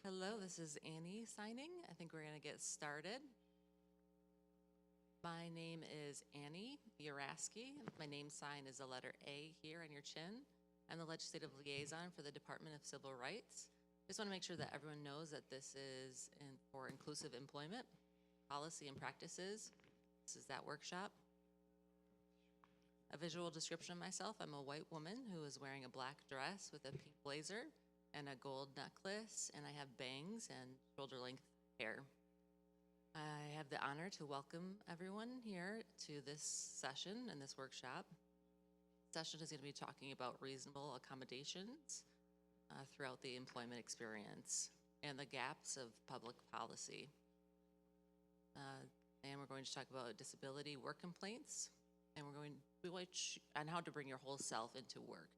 Hello, this is Annie signing. I think we're going to get started. My name is Annie Urasky. My name sign is the letter A here on your chin. I'm the legislative liaison for the Department of Civil Rights. Just want to make sure that everyone knows that this is for inclusive employment, policy and practices. This is that workshop. A visual description of myself: I'm a white woman who is wearing a black dress with a pink blazer and a gold necklace, and I have bangs and shoulder-length hair. I have the honor to welcome everyone here to this session and this workshop. The session is going to be talking about reasonable accommodations throughout the employment experience and the gaps of public policy. And we're going to talk about disability work complaints, and we're going on how to bring your whole self into work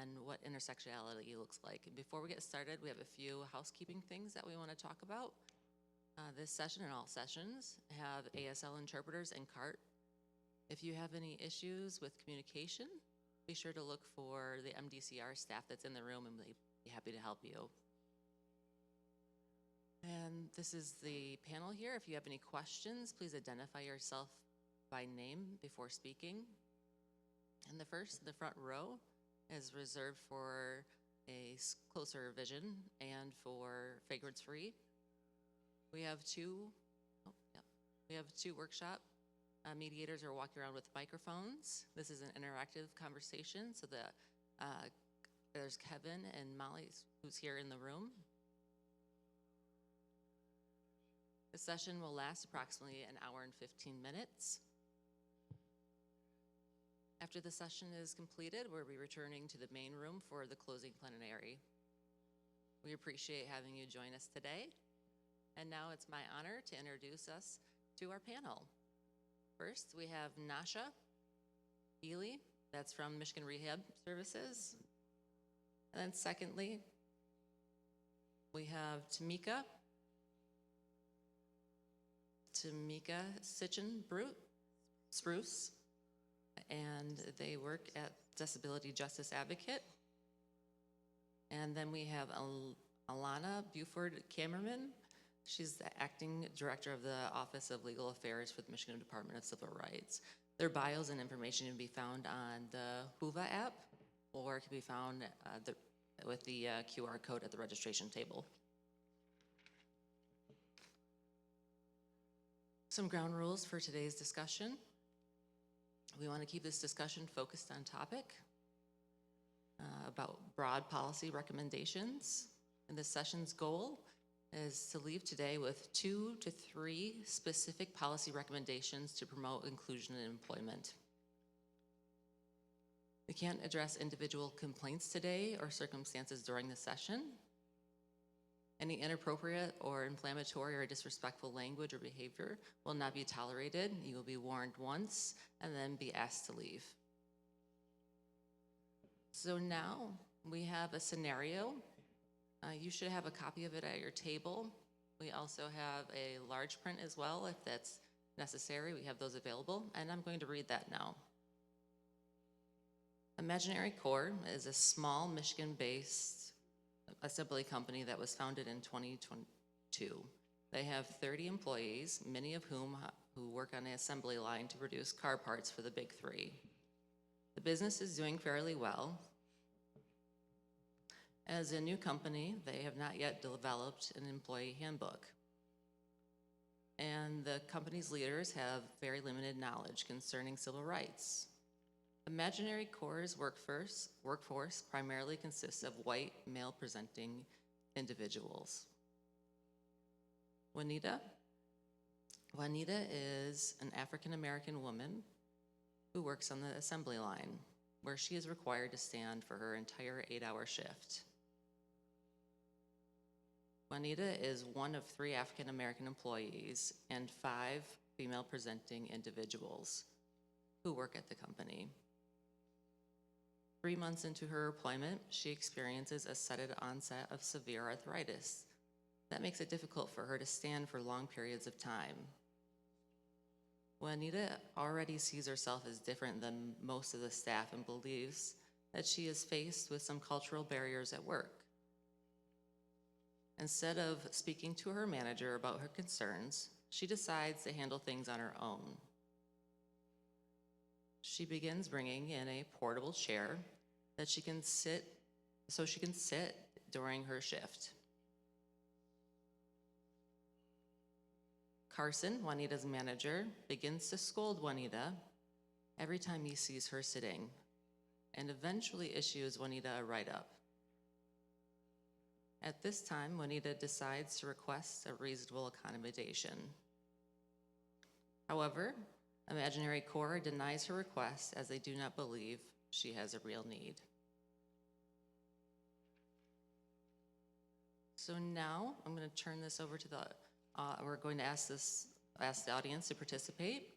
and what intersectionality looks like. And before we get started, we have a few housekeeping things that we want to talk about. This session and all sessions have ASL interpreters and CART. If you have any issues with communication, be sure to look for the MDCR staff that's in the room, and they'd be happy to help you. And this is the panel here. If you have any questions, please identify yourself by name before speaking. And the front row is reserved for a closer vision and for fragrance free. We have two workshop mediators are walking around with microphones. This is an interactive conversation, so there's Kevin and Molly who's here in the room. The session will last approximately an hour and 15 minutes. After the session is completed, we'll be returning to the main room for the closing plenary. We appreciate having you join us today. And now it's my honor to introduce us to our panel. First, we have Nacsha Ealy, that's from Michigan Rehab Services. And then secondly, we have Tameka Citchen Spruce, and they work at Disability Justice Advocate. And then we have Alannah Buford-Kamerman. She's the acting director of the Office of Legal Affairs for the Michigan Department of Civil Rights. Their bios and information can be found on the HUVA app, or it can be found with the QR code at the registration table. Some ground rules for today's discussion. We want to keep this discussion focused on topic about broad policy recommendations. And this session's goal is to leave today with 2 to 3 specific policy recommendations to promote inclusion in employment. We can't address individual complaints today or circumstances during the session. Any inappropriate or inflammatory or disrespectful language or behavior will not be tolerated. You will be warned once and then be asked to leave. So now we have a scenario. You should have a copy of it at your table. We also have a large print as well if that's necessary. We have those available, and I'm going to read that now. Imaginary Core is a small Michigan-based assembly company that was founded in 2022. They have 30 employees, many of who work on the assembly line to produce car parts for the big three. The business is doing fairly well. As a new company, they have not yet developed an employee handbook. And the company's leaders have very limited knowledge concerning civil rights. Imaginary Core's workforce primarily consists of white, male-presenting individuals. Juanita is an African-American woman who works on the assembly line, where she is required to stand for her entire 8-hour shift. Juanita is one of 3 African-American employees and 5 female-presenting individuals who work at the company. 3 months into her employment, she experiences a sudden onset of severe arthritis. That makes it difficult for her to stand for long periods of time. Juanita already sees herself as different than most of the staff and believes that she is faced with some cultural barriers at work. Instead of speaking to her manager about her concerns, she decides to handle things on her own. She begins bringing in a portable chair that she can sit during her shift. Carson, Juanita's manager, begins to scold Juanita every time he sees her sitting, and eventually issues Juanita a write-up. At this time, Juanita decides to request a reasonable accommodation. However, Imaginary Core denies her request as they do not believe she has a real need. So now I'm going to turn this over to we're going to ask the audience to participate.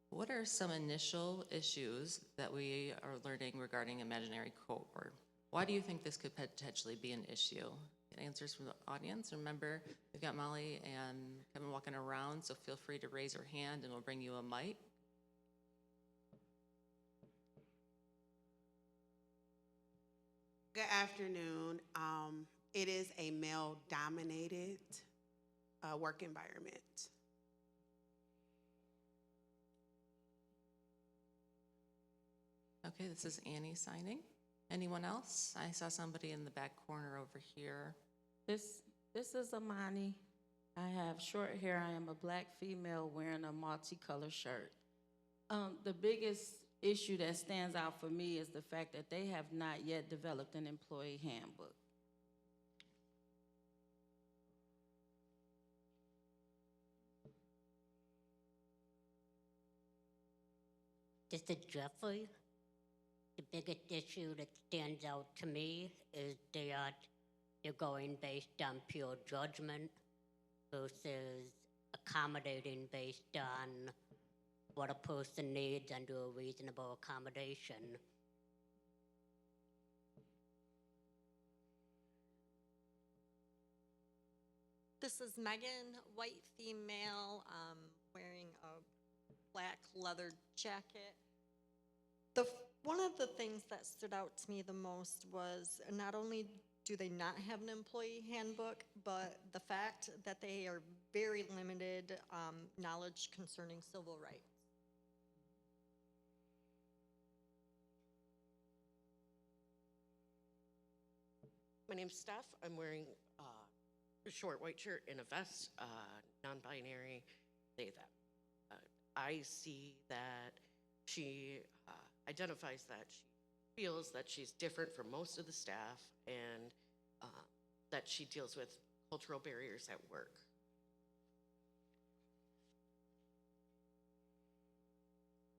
What are some initial issues that we are learning regarding Imaginary Core? Why do you think this could potentially be an issue? Get answers from the audience. Remember, we've got Molly and Kevin walking around, so feel free to raise your hand and we'll bring you a mic. Good afternoon. It is a male-dominated work environment. Okay, this is Annie signing. Anyone else? I saw somebody in the back corner over here. This is Amani. I have short hair. I am a black female wearing a multicolored shirt. The biggest issue that stands out for me is the fact that they have not yet developed an employee handbook. This is Jeffrey. The biggest issue that stands out to me is they're going based on pure judgment versus accommodating based on what a person needs and do a reasonable accommodation. This is Megan, white female, wearing a black leather jacket. One of the things that stood out to me the most was not only do they not have an employee handbook, but the fact that they are very limited knowledge concerning civil rights. My name's Steph. I'm wearing a short white shirt and a vest, non-binary, they, them. I see that she identifies that she feels that she's different from most of the staff and that she deals with cultural barriers at work.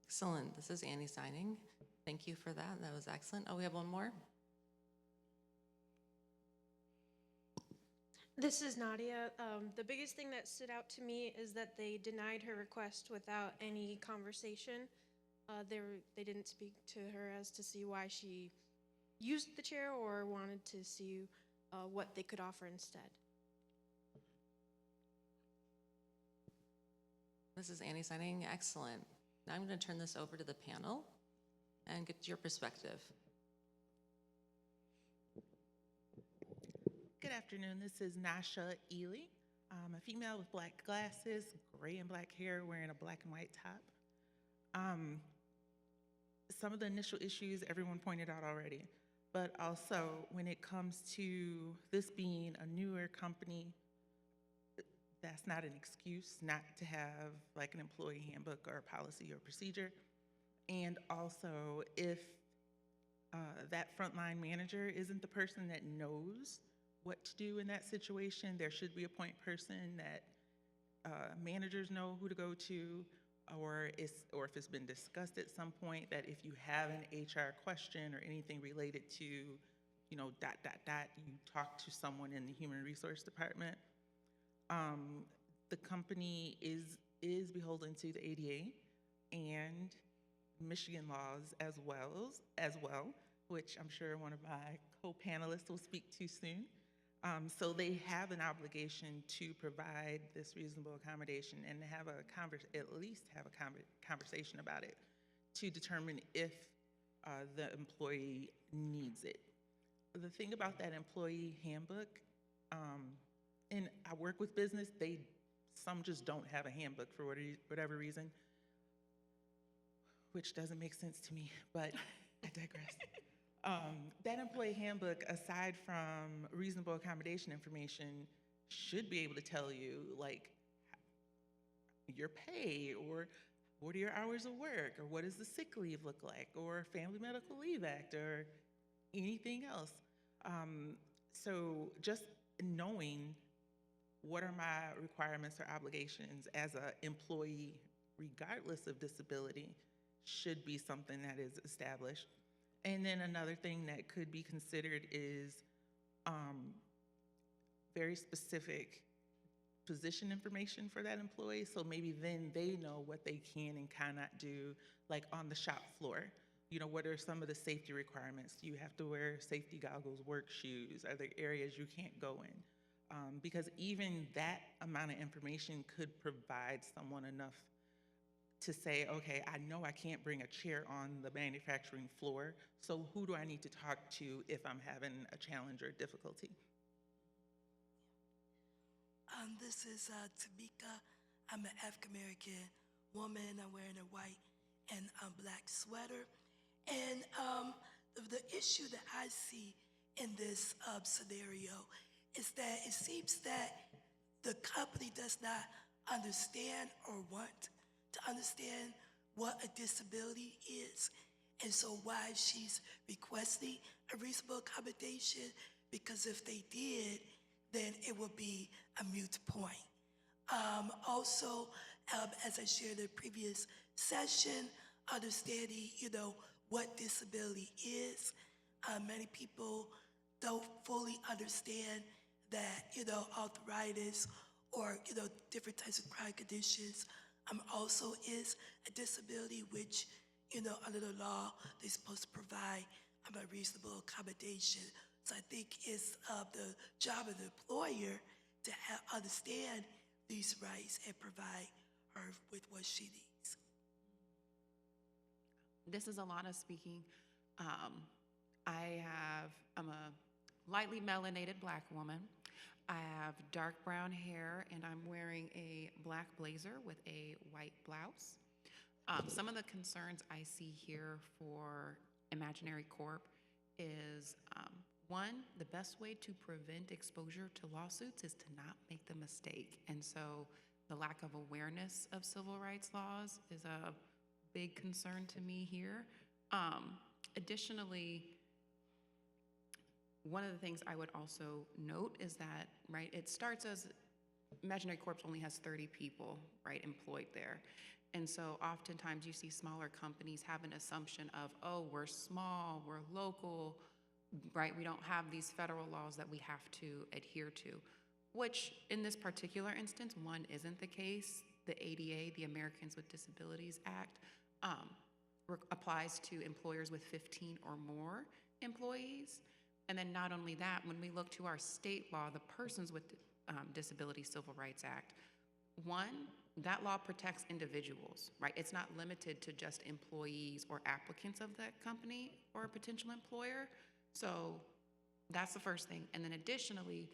Excellent. This is Annie signing. Thank you for that. That was excellent. Oh, we have one more. This is Nadia. The biggest thing that stood out to me is that they denied her request without any conversation. They didn't speak to her as to see why she used the chair or wanted to see what they could offer instead. This is Annie signing. Excellent. Now I'm going to turn this over to the panel and get your perspective. Good afternoon. This is Nacsha Ealy. I'm a female with black glasses, gray and black hair, wearing a black and white top. Some of the initial issues everyone pointed out already, but also when it comes to this being a newer company, that's not an excuse not to have like an employee handbook or a policy or procedure. And also if that frontline manager isn't the person that knows what to do in that situation, there should be a point person that managers know who to go to, or if it's been discussed at some point that if you have an HR question or anything related to, you know, ... you talk to someone in the human resource department. The company is beholden to the ADA and Michigan laws as well, which I'm sure one of my co-panelists will speak to soon. So they have an obligation to provide this reasonable accommodation and have at least have a conversation about it to determine if the employee needs it. The thing about that employee handbook, work with business, some just don't have a handbook for whatever reason, which doesn't make sense to me, but I digress. That employee handbook, aside from reasonable accommodation information, should be able to tell you, like, your pay, or what are your hours of work, or what does the sick leave look like, or Family Medical Leave Act, or anything else. So just knowing what are my requirements or obligations as an employee, regardless of disability, should be something that is established. And then another thing that could be considered is very specific position information for that employee. So maybe then they know what they can and cannot do, like on the shop floor. You know, what are some of the safety requirements? Do you have to wear safety goggles, work shoes? Are there areas you can't go in? Because even that amount of information could provide someone enough to say, okay, I know I can't bring a chair on the manufacturing floor, so who do I need to talk to if I'm having a challenge or difficulty? This is Tameka. I'm an African-American woman. I'm wearing a white and black sweater. And the issue that I see in this scenario is that it seems that the company does not understand or want to understand what a disability is. And so why she's requesting a reasonable accommodation, because if they did, then it would be a moot point. Also, as I shared in the previous session, understanding, what disability is. Many people don't fully understand that, arthritis or, different types of chronic conditions also is a disability, which, under the law, they're supposed to provide a reasonable accommodation. So I think it's the job of the employer to understand these rights and provide her with what she needs. This is Alannah speaking. I'm a lightly melanated Black woman. I have dark brown hair, and I'm wearing a black blazer with a white blouse. Some of the concerns I see here for Imaginary Corp is, one, the best way to prevent exposure to lawsuits is to not make the mistake. And so the lack of awareness of civil rights laws is a big concern to me here. Additionally, one of the things I would also note is that, right, it starts as Imaginary Corp only has 30 people, right, employed there. And so oftentimes you see smaller companies have an assumption of, oh, we're small, we're local, right? We don't have these federal laws that we have to adhere to, which in this particular instance, one, isn't the case. The ADA, the Americans with Disabilities Act, applies to employers with 15 or more employees. And then not only that, when we look to our state law, the Persons with Disabilities Civil Rights Act, one, that law protects individuals, right? It's not limited to just employees or applicants of that company or a potential employer. So that's the first thing. And then additionally,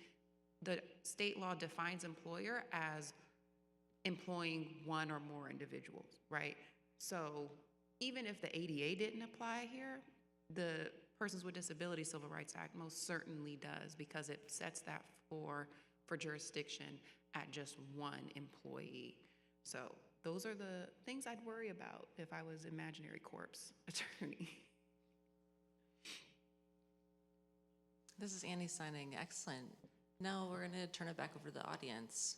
the state law defines employer as employing one or more individuals, right? So even if the ADA didn't apply here, the Persons with Disabilities Civil Rights Act most certainly does, because it sets that for jurisdiction at just one employee. So those are the things I'd worry about if I was Imaginary Corp's attorney. This is Annie signing. Excellent. Now we're going to turn it back over to the audience.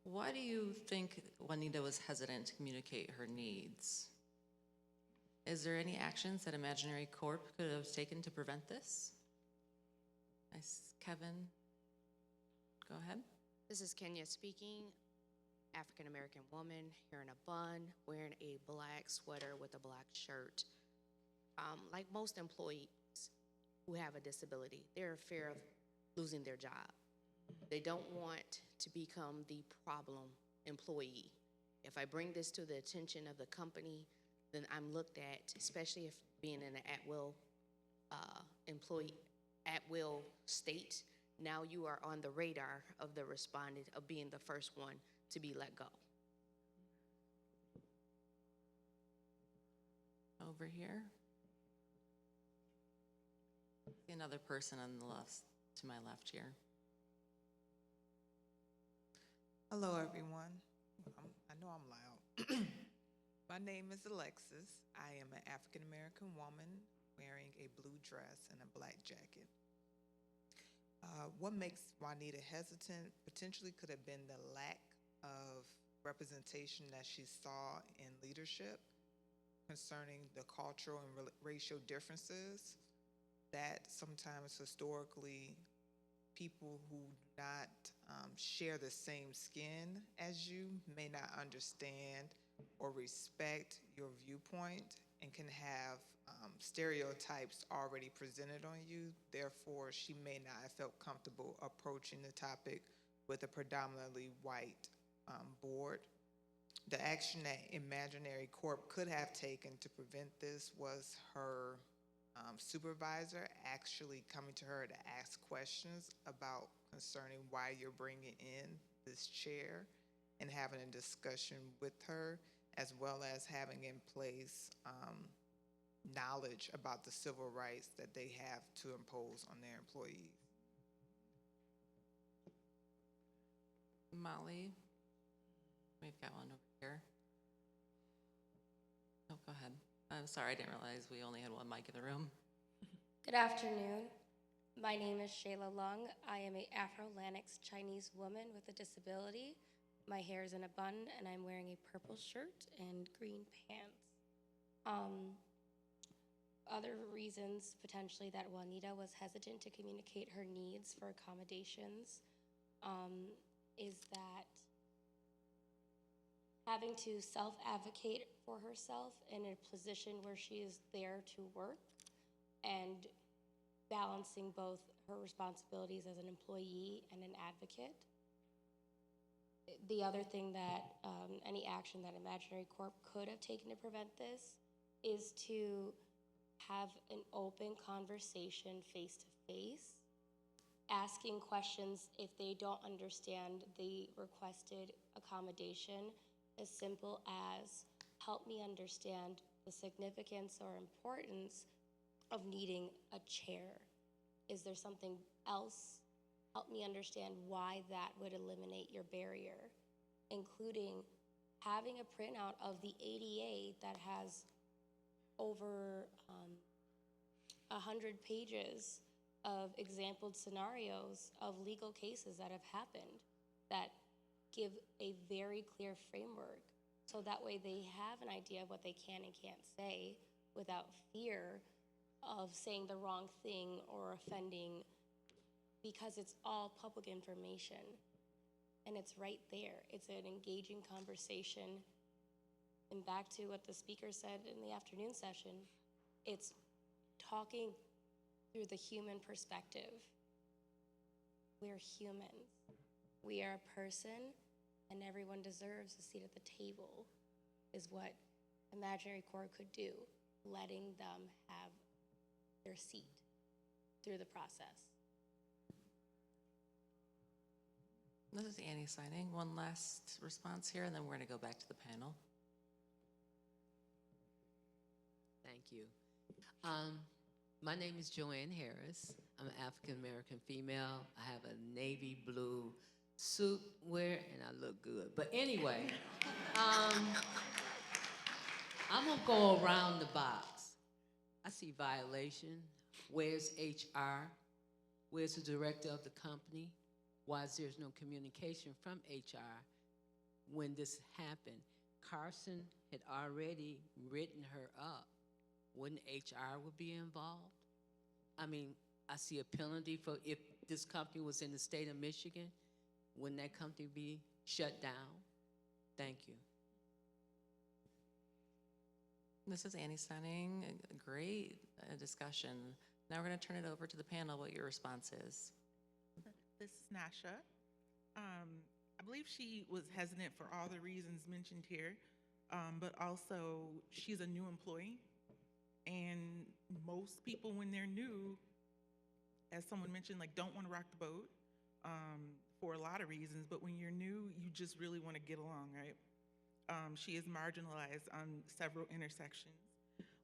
Why do you think Juanita was hesitant to communicate her needs? Is there any actions that Imaginary Corp could have taken to prevent this? Nice. Kevin, go ahead. This is Kenya speaking, African-American woman, hair in a bun, wearing a black sweater with a black shirt. Like most employees who have a disability, they're in fear of losing their job. They don't want to become the problem employee. If I bring this to the attention of the company, then I'm looked at, especially if being in an at-will employee, at-will state, now you are on the radar of the respondent of being the first one to be let go. Over here. Another person on the left, to my left here. Hello, everyone. I know I'm loud. My name is Alexis. I am an African American woman wearing a blue dress and a black jacket. What makes Juanita hesitant potentially could have been the lack of representation that she saw in leadership concerning the cultural and racial differences that sometimes historically people who do not share the same skin as you may not understand or respect your viewpoint and can have stereotypes already presented on you. Therefore, she may not have felt comfortable approaching the topic with a predominantly white board. The action that Imaginary Corp could have taken to prevent this was her supervisor actually coming to her to ask questions about concerning why you're bringing in this chair and having a discussion with her, as well as having in place knowledge about the civil rights that they have to impose on their employees. Molly, we've got one over here. Oh, go ahead. I'm sorry, I didn't realize we only had one mic in the room. Good afternoon. My name is Shayla Lung. I am a Afro-Latinx Chinese woman with a disability. My hair is in a bun, and I'm wearing a purple shirt and green pants. Other reasons potentially that Juanita was hesitant to communicate her needs for accommodations is that having to self-advocate for herself in a position where she is there to work and balancing both her responsibilities as an employee and an advocate. The other thing that any action that Imaginary Corp could have taken to prevent this is to have an open conversation face-to-face, asking questions if they don't understand the requested accommodation, as simple as, help me understand the significance or importance of needing a chair. Is there something else? Help me understand why that would eliminate your barrier, including having a printout of the ADA that has over 100 pages of exampled scenarios of legal cases that have happened that give a very clear framework, so that way they have an idea of what they can and can't say without fear of saying the wrong thing or offending, because it's all public information and it's right there. It's an engaging conversation. And back to what the speaker said in the afternoon session, it's talking through the human perspective. We're humans. We are a person, and everyone deserves a seat at the table, is what Imaginary Corps could do, letting them have their seat through the process. This is Annie signing. One last response here, and then we're going to go back to the panel. Thank you. My name is Joanne Harris. I'm an African-American female. I have a navy blue suit wear, and I look good. But anyway, I'm gonna go around the box. I see violation. Where's HR? Where's the director of the company? Why is there no communication from HR when this happened? Carson had already written her up. Wouldn't HR would be involved? I mean, I see a penalty for if this company was in the state of Michigan, wouldn't that company be shut down? Thank you. This is Annie signing. A great discussion. Now we're going to turn it over to the panel, what your response is. This is Nacsha. I believe she was hesitant for all the reasons mentioned here, but also she's a new employee. And most people, when they're new, as someone mentioned, like don't want to rock the boat for a lot of reasons, but when you're new, you just really want to get along, right? She is marginalized on several intersections.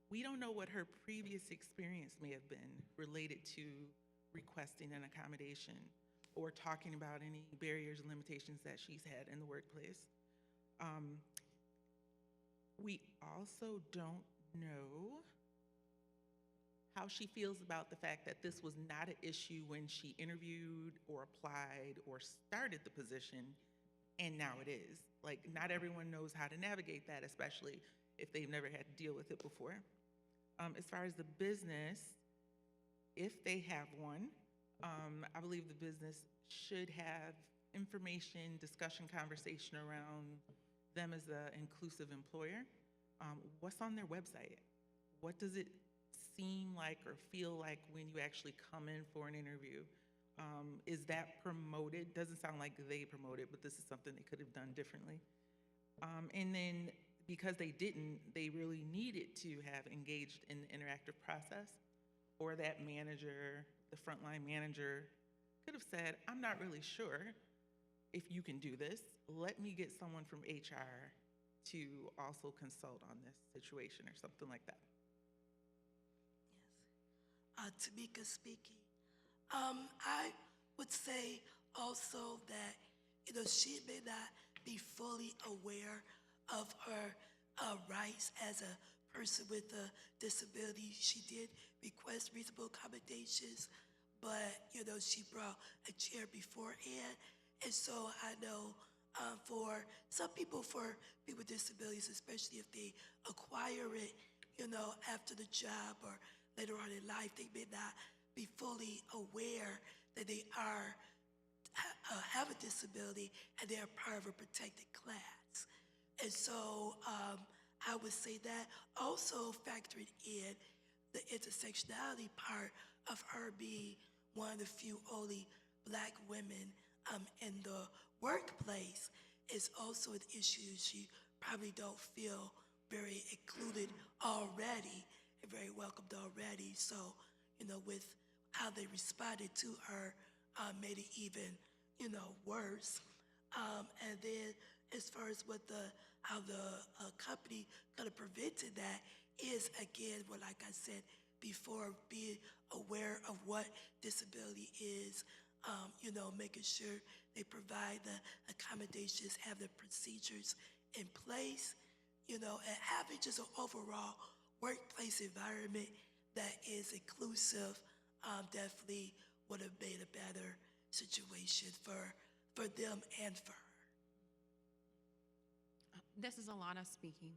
We don't know what her previous experience may have been related to requesting an accommodation or talking about any barriers and limitations that she's had in the workplace. We also don't know how she feels about the fact that this was not an issue when she interviewed or applied or started the position, and now it is. Like, not everyone knows how to navigate that, especially if they've never had to deal with it before. As far as the business, if they have one, I believe the business should have information, discussion, conversation around them as an inclusive employer. What's on their website? What does it seem like or feel like when you actually come in for an interview? Is that promoted? Doesn't sound like they promote it, but this is something they could have done differently. And then because they didn't, they really needed to have engaged in the interactive process, or that manager, the frontline manager, could have said, I'm not really sure if you can do this. Let me get someone from HR to also consult on this situation or something like that. Tameka speaking. I would say also that, she may not be fully aware of her rights as a person with a disability. She did request reasonable accommodations, but, she brought a chair beforehand. And so I know for some people, for people with disabilities, especially if they acquire it, after the job or later on in life, they may not be fully aware that they have a disability and they are part of a protected class. And so I would say that also factoring in the intersectionality part of her being one of the few only Black women in the workplace is also an issue. She probably don't feel very included already and very welcomed already. So, with how they responded to her made it even, worse. And then as far as how the company could have prevented that is, again, well, like I said before, being aware of what disability is, making sure they provide the accommodations, have the procedures in place, and having just an overall workplace environment that is inclusive definitely would have made a better situation for them and for her. This is Alannah speaking.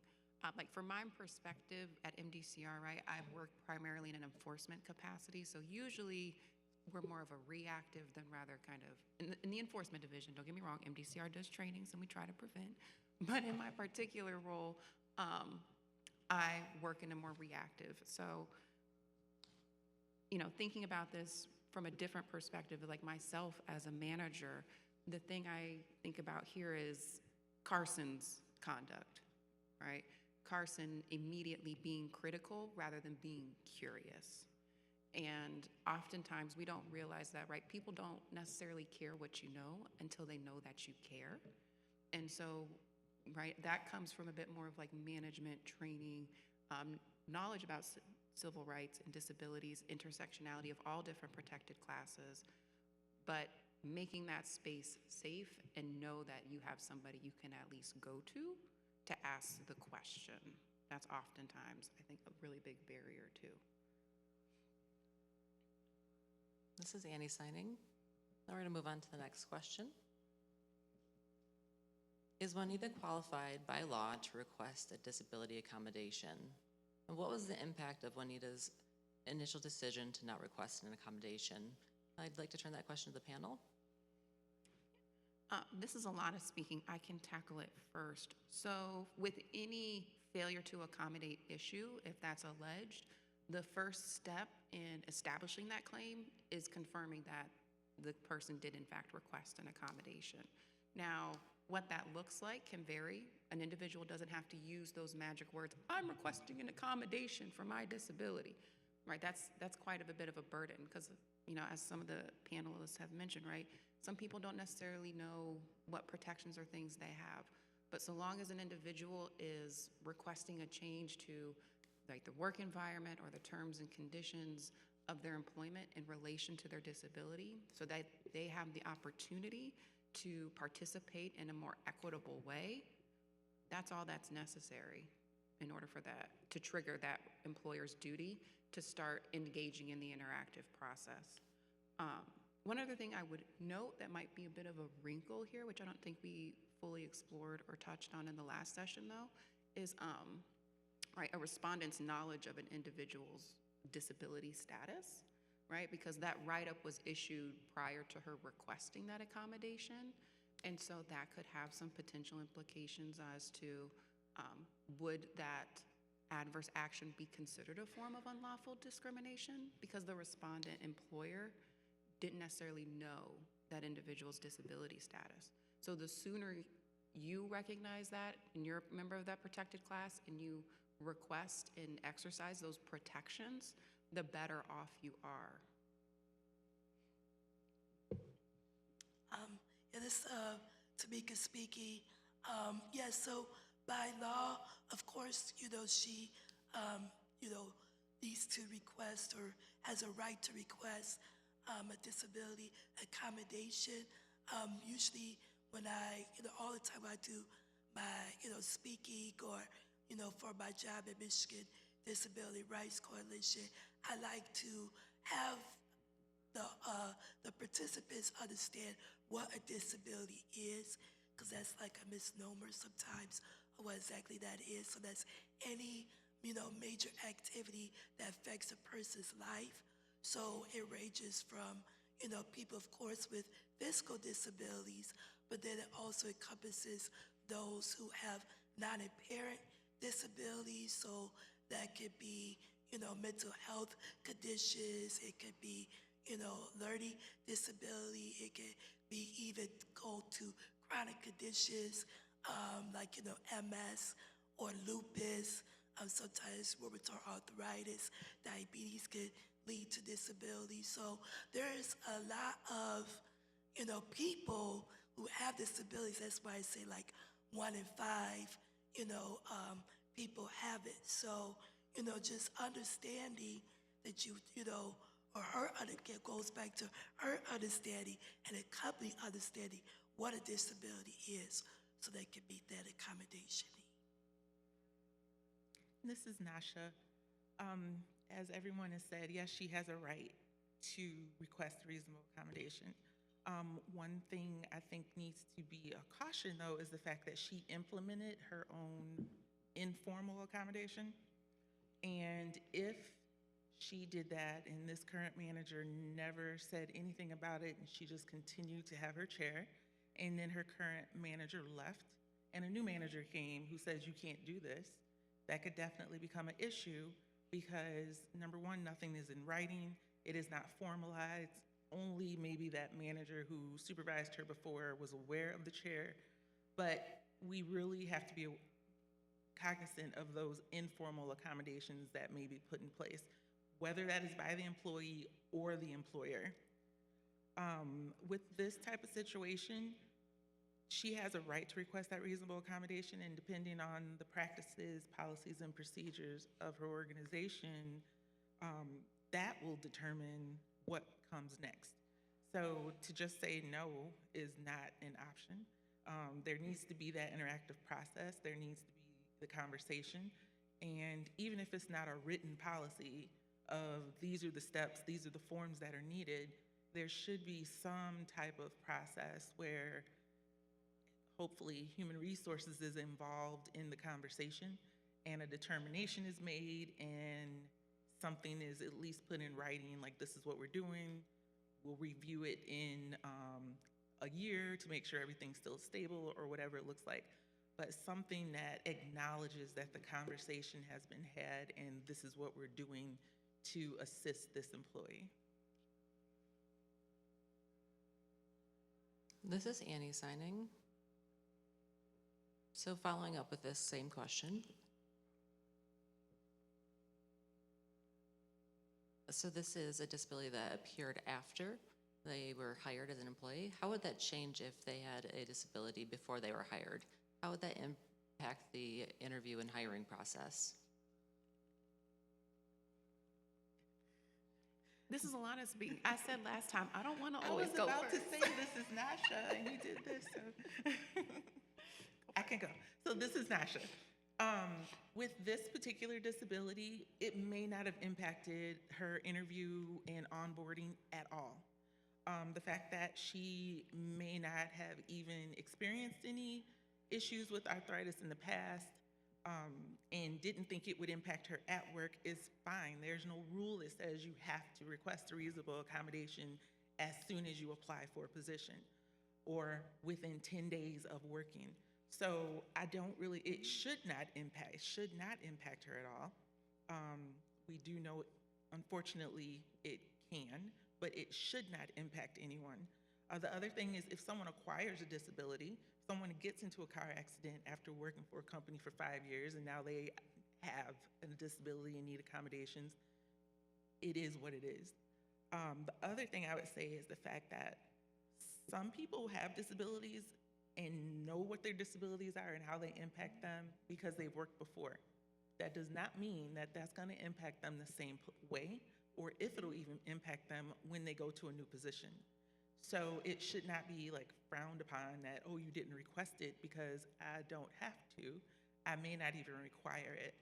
Like from my perspective at MDCR, right, I've worked primarily in an enforcement capacity, so usually we're more of a reactive than rather kind of, in the enforcement division, don't get me wrong, MDCR does trainings and we try to prevent, but in my particular role, I work in a more reactive. So, thinking about this from a different perspective, like myself as a manager, the thing I think about here is Carson's conduct, right? Carson immediately being critical rather than being curious. And oftentimes we don't realize that, right? People don't necessarily care what you know until they know that you care. And so, right, that comes from a bit more of like management training, knowledge about civil rights and disabilities, intersectionality of all different protected classes, but making that space safe and know that you have somebody you can at least go to ask the question. That's oftentimes, I think, a really big barrier too. This is Annie signing. Now we're going to move on to the next question. Is Juanita qualified by law to request a disability accommodation? And what was the impact of Juanita's initial decision to not request an accommodation? I'd like to turn that question to the panel. This is Alannah speaking. I can tackle it first. So with any failure to accommodate issue, if that's alleged, the first step in establishing that claim is confirming that the person did in fact request an accommodation. Now, what that looks like can vary. An individual doesn't have to use those magic words, I'm requesting an accommodation for my disability, right? That's quite a bit of a burden because as some of the panelists have mentioned, right? Some people don't necessarily know what protections or things they have. But so long as an individual is requesting a change to like the work environment or the terms and conditions of their employment in relation to their disability, so that they have the opportunity to participate in a more equitable way, that's all that's necessary in order for that to trigger that employer's duty to start engaging in the interactive process. One other thing I would note that might be a bit of a wrinkle here, which I don't think we fully explored or touched on in the last session though, is right, a respondent's knowledge of an individual's disability status, right? Because that write-up was issued prior to her requesting that accommodation. And so that could have some potential implications as to would that adverse action be considered a form of unlawful discrimination because the respondent employer didn't necessarily know that individual's disability status. So the sooner you recognize that and you're a member of that protected class and you request and exercise those protections, the better off you are. Yeah, this Tameka speaking. Yes, so by law, of course, she, needs to request or has a right to request a disability accommodation. Usually when all the time I do my, speaking or, for my job at Michigan Disability Rights Coalition, I like to have the participants understand what a disability is, because that's like a misnomer sometimes of what exactly that is. So that's any, major activity that affects a person's life. So it ranges from, people, of course, with physical disabilities, but then it also encompasses those who have non-inherent disabilities. So that could be, mental health conditions. It could be, learning disability. It could be even go to chronic conditions like, MS or lupus. Sometimes rheumatoid arthritis, diabetes could lead to disability. So there's a lot of, people who have disabilities. That's why I say like 1 in 5, people have it. So, just understanding that or her, it goes back to her understanding and a company understanding what a disability is so they can meet that accommodation need. This is Nacsha. As everyone has said, yes, she has a right to request reasonable accommodation. One thing I think needs to be a caution, though, is the fact that she implemented her own informal accommodation. And if she did that and this current manager never said anything about it and she just continued to have her chair, and then her current manager left and a new manager came who says you can't do this, that could definitely become an issue because, number one, nothing is in writing. It is not formalized. Only maybe that manager who supervised her before was aware of the chair. But we really have to be cognizant of those informal accommodations that may be put in place, whether that is by the employee or the employer. With this type of situation, she has a right to request that reasonable accommodation, and depending on the practices, policies, and procedures of her organization, that will determine what comes next. So to just say no is not an option. There needs to be that interactive process. There needs to be the conversation. And even if it's not a written policy of these are the steps, these are the forms that are needed, there should be some type of process where hopefully human resources is involved in the conversation and a determination is made and something is at least put in writing, like this is what we're doing. We'll review it in a year to make sure everything's still stable or whatever it looks like. But something that acknowledges that the conversation has been had and this is what we're doing to assist this employee. This is Annie signing. So following up with this same question. So this is a disability that appeared after they were hired as an employee. How would that change if they had a disability before they were hired? How would that impact the interview and hiring process? This is Alannah speaking. I said last time, I don't want to I always was go about first. to say this is Nacsha, and you did this, so I can go. So this is Nacsha. With this particular disability, it may not have impacted her interview and onboarding at all. The fact that she may not have even experienced any issues with arthritis in the past, and didn't think it would impact her at work is fine. There's no rule that says you have to request a reasonable accommodation as soon as you apply for a position or within 10 days of working. So I don't really, it should not impact her at all. We do know, unfortunately, it can, but it should not impact anyone. The other thing is if someone acquires a disability, someone gets into a car accident after working for a company for 5 years and now they have a disability and need accommodations, it is what it is. The other thing I would say is the fact that some people have disabilities and know what their disabilities are and how they impact them because they've worked before. That does not mean that that's going to impact them the same way or if it'll even impact them when they go to a new position. So it should not be like frowned upon that, oh, you didn't request it because I don't have to. I may not even require it.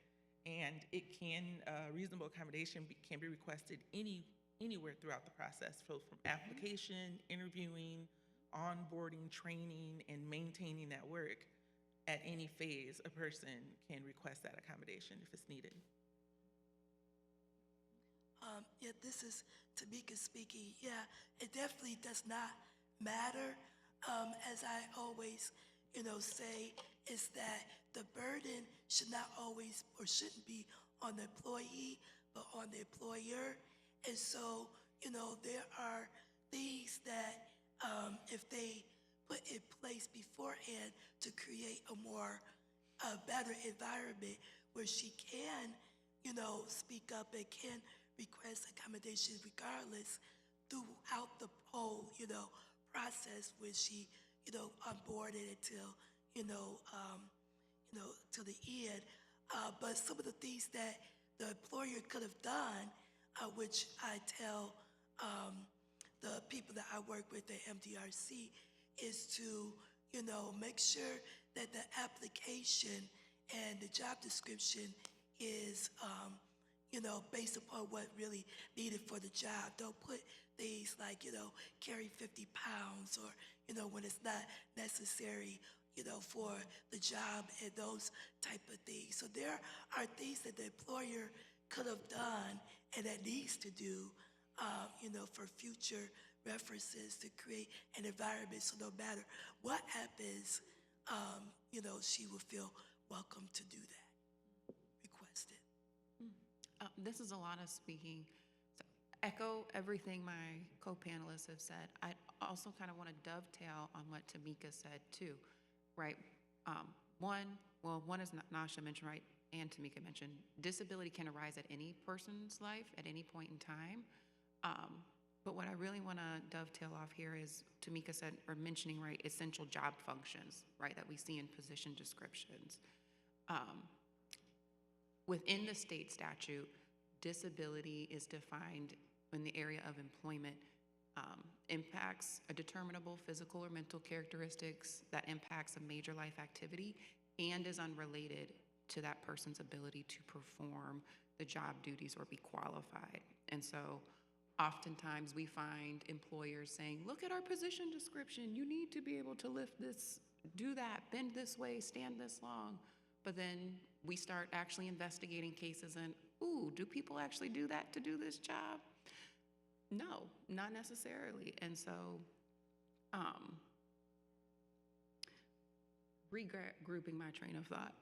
And it can, reasonable accommodation can be requested anywhere throughout the process. So from application, interviewing, onboarding, training, and maintaining that work, at any phase, a person can request that accommodation if it's needed. Yeah, this is Tameka speaking. Yeah, it definitely does not matter. As I always, say, is that the burden should not always or shouldn't be on the employee, but on the employer. And so, there are things that if they put in place beforehand to create a better environment where she can, speak up and can request accommodations regardless throughout the whole, process when she, onboarded until, till the end. But some of the things that the employer could have done, which I tell the people that I work with at MDRC, is to, make sure that the application and the job description is, based upon what really needed for the job. Don't put things like, carry 50 pounds or, when it's not necessary, for the job and those type of things. So there are things that the employer could have done and that needs to do, for future references to create an environment so no matter what happens, she will feel welcome to do that. Request it. This is Alannah speaking. So, echo everything my co-panelists have said. I also kind of want to dovetail on what Tameka said too, right? One is Nacsha mentioned, right, and Tameka mentioned, disability can arise at any person's life at any point in time. But what I really want to dovetail off here is Tameka said, or mentioning, right, essential job functions, right, that we see in position descriptions. Within the state statute, disability is defined in the area of employment, impacts a determinable physical or mental characteristics that impacts a major life activity and is unrelated to that person's ability to perform the job duties or be qualified. And so oftentimes we find employers saying, look at our position description, you need to be able to lift this, do that, bend this way, stand this long. But then we start actually investigating cases and, ooh, do people actually do that to do this job? No, not necessarily. And so regrouping my train of thought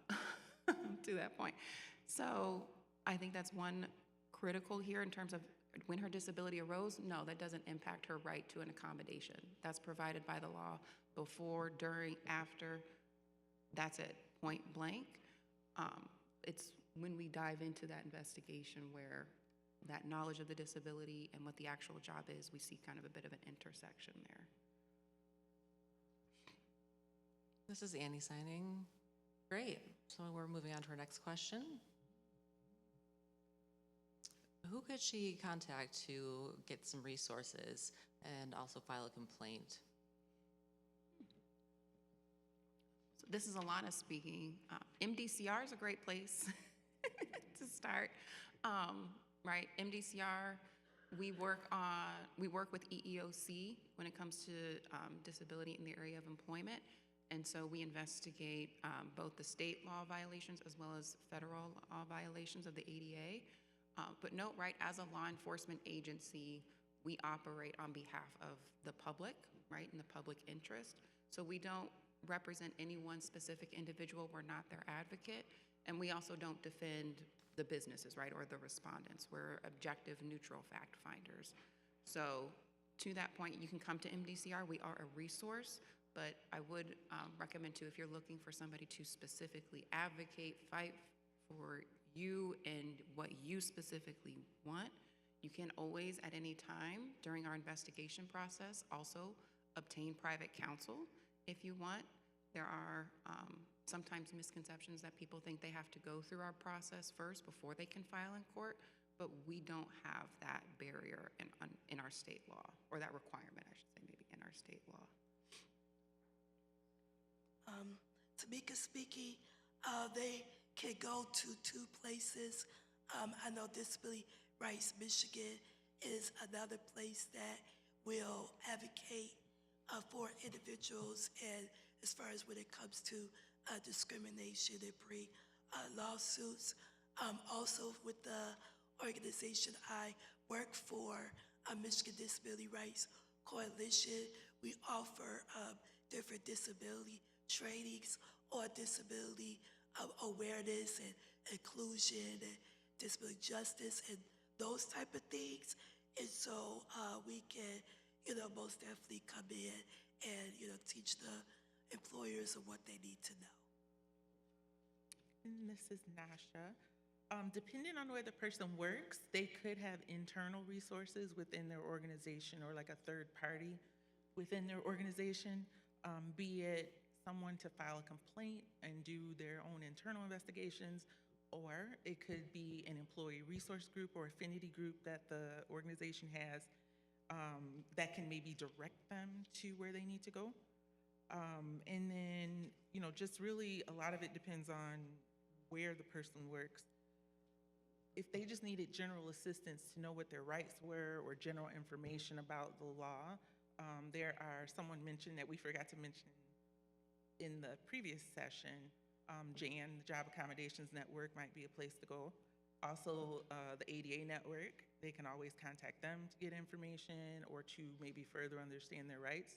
to that point. So I think that's one critical here in terms of when her disability arose. No, that doesn't impact her right to an accommodation. That's provided by the law before, during, after. That's it, point blank. It's when we dive into that investigation where that knowledge of the disability and what the actual job is, we see kind of a bit of an intersection there. This is Annie signing. Great. So we're moving on to our next question. Who could she contact to get some resources and also file a complaint? So this is Alannah speaking. MDCR is a great place to start. Right, MDCR, we work with EEOC when it comes to disability in the area of employment. And so we investigate both the state law violations as well as federal law violations of the ADA. But note, right, as a law enforcement agency, we operate on behalf of the public, right, in the public interest. So we don't represent any one specific individual. We're not their advocate. And we also don't defend the businesses, right, or the respondents. We're objective, neutral fact finders. So to that point, you can come to MDCR. We are a resource, but I would recommend too, if you're looking for somebody to specifically advocate, fight for you and what you specifically want, you can always at any time during our investigation process also obtain private counsel if you want. There are sometimes misconceptions that people think they have to go through our process first before they can file in court, but we don't have that barrier in our state law, or that requirement, I should say, maybe in our state law. Tameka speaking, they can go to 2 places. I know Disability Rights Michigan is another place that will advocate for individuals, and as far as when it comes to discrimination and bring lawsuits. Also with the organization I work for, Michigan Disability Rights Coalition, we offer different disability trainings on disability awareness and inclusion and disability justice and those type of things. And so we can, most definitely come in and, teach the employers of what they need to know. And this is Nacsha. Depending on where the person works, they could have internal resources within their organization or like a third party within their organization, be it someone to file a complaint and do their own internal investigations, or it could be an employee resource group or affinity group that the organization has that can maybe direct them to where they need to go. And then, just really a lot of it depends on where the person works. If they just needed general assistance to know what their rights were or general information about the law, someone mentioned that we forgot to mention in the previous session, JAN, the Job Accommodations Network, might be a place to go. Also, the ADA Network, they can always contact them to get information or to maybe further understand their rights.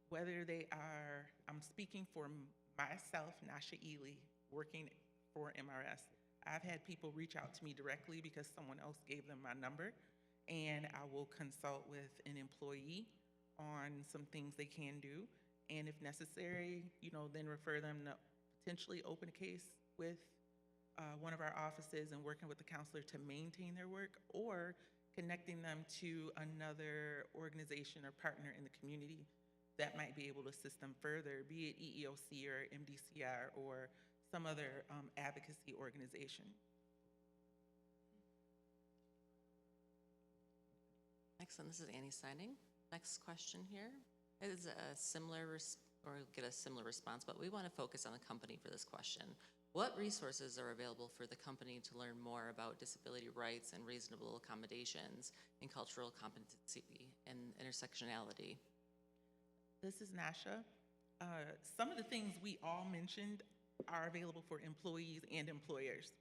Whether they are, I'm speaking for myself, Nacsha Ealy, working for MRS. I've had people reach out to me directly because someone else gave them my number, and I will consult with an employee on some things they can do. And if necessary, then refer them to potentially open a case with one of our offices and working with the counselor to maintain their work, or connecting them to another organization or partner in the community that might be able to assist them further, be it EEOC or MDCR or some other advocacy organization. Excellent. This is Annie signing. Next question here is a similar, or get a similar response, but we want to focus on the company for this question. What resources are available for the company to learn more about disability rights and reasonable accommodations and cultural competency and intersectionality? This is Nacsha. Some of the things we all mentioned are available for employees and employers.